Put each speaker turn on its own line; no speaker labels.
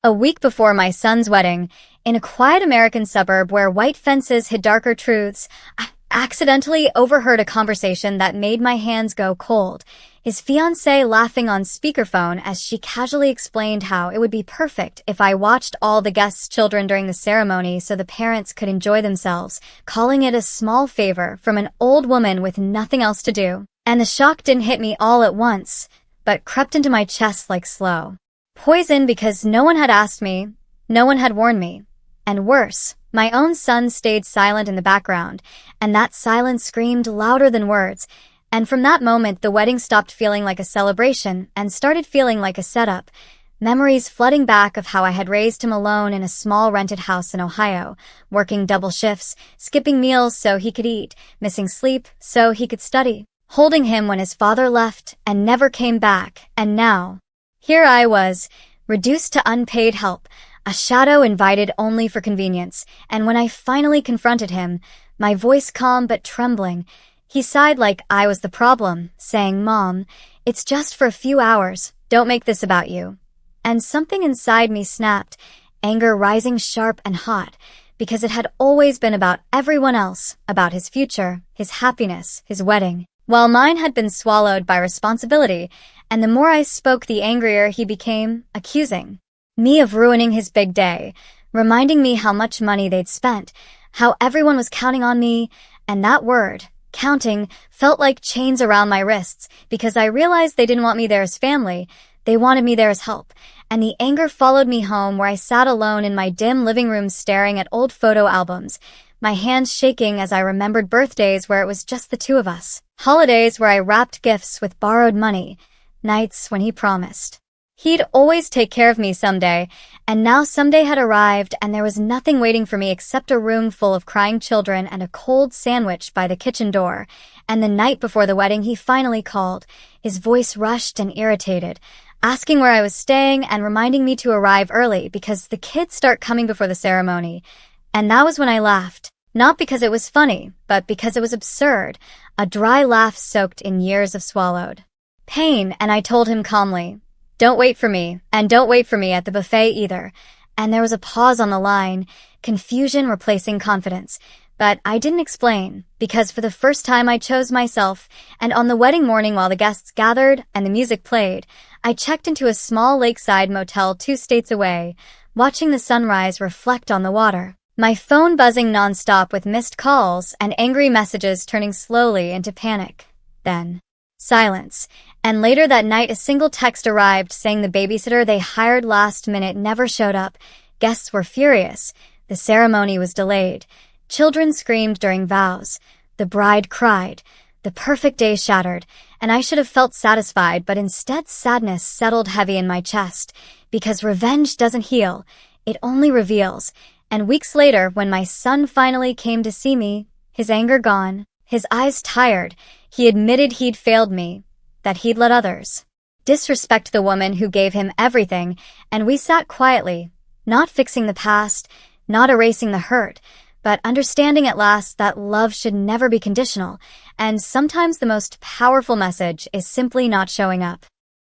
A week before my son's wedding, in a quiet American suburb where white fences hid darker truths, I accidentally overheard a conversation that made my hands go cold. His fiancée laughing on speakerphone as she casually explained how it would be perfect if I watched all the guests' children during the ceremony so the parents could enjoy themselves, calling it a small favor from an old woman with nothing else to do. And the shock didn't hit me all at once, but crept into my chest like slow poison because no one had asked me, no one had warned me. And worse, my own son stayed silent in the background, and that silence screamed louder than words. And from that moment, the wedding stopped feeling like a celebration and started feeling like a setup. Memories flooding back of how I had raised him alone in a small rented house in Ohio, working double shifts, skipping meals so he could eat, missing sleep so he could study, holding him when his father left and never came back, and now, here I was, reduced to unpaid help, a shadow invited only for convenience, and when I finally confronted him, my voice calm but trembling, he sighed like I was the problem, saying, "Mom, it's just for a few hours, don't make this about you." And something inside me snapped, anger rising sharp and hot, because it had always been about everyone else, about his future, his happiness, his wedding, while mine had been swallowed by responsibility, and the more I spoke, the angrier he became, accusing me of ruining his big day, reminding me how much money they'd spent, how everyone was counting on me, and that word, counting, felt like chains around my wrists, because I realized they didn't want me there as family, they wanted me there as help, and the anger followed me home where I sat alone in my dim living room staring at old photo albums, my hands shaking as I remembered birthdays where it was just the two of us, holidays where I wrapped gifts with borrowed money, nights when he promised he'd always take care of me someday, and now someday had arrived and there was nothing waiting for me except a room full of crying children and a cold sandwich by the kitchen door. And the night before the wedding he finally called, his voice rushed and irritated, asking where I was staying and reminding me to arrive early because the kids start coming before the ceremony. And that was when I laughed, not because it was funny, but because it was absurd, a dry laugh soaked in years of swallowed pain. And I told him calmly, "Don't wait for me, and don't wait for me at the buffet either." And there was a pause on the line, confusion replacing confidence. But I didn't explain, because for the first time I chose myself, and on the wedding morning while the guests gathered and the music played, I checked into a small lakeside motel 2 states away, watching the sunrise reflect on the water, my phone buzzing nonstop with missed calls and angry messages turning slowly into panic. Then, silence. And later that night, a single text arrived saying the babysitter they hired last minute never showed up. Guests were furious. The ceremony was delayed. Children screamed during vows. The bride cried. The perfect day shattered. And I should have felt satisfied, but instead sadness settled heavy in my chest. Because revenge doesn't heal. It only reveals. And weeks later, when my son finally came to see me, his anger gone, his eyes tired, he admitted he'd failed me, that he'd let others disrespect the woman who gave him everything, and we sat quietly, not fixing the past, not erasing the hurt, but understanding at last that love should never be conditional, and sometimes the most powerful message is simply not showing up.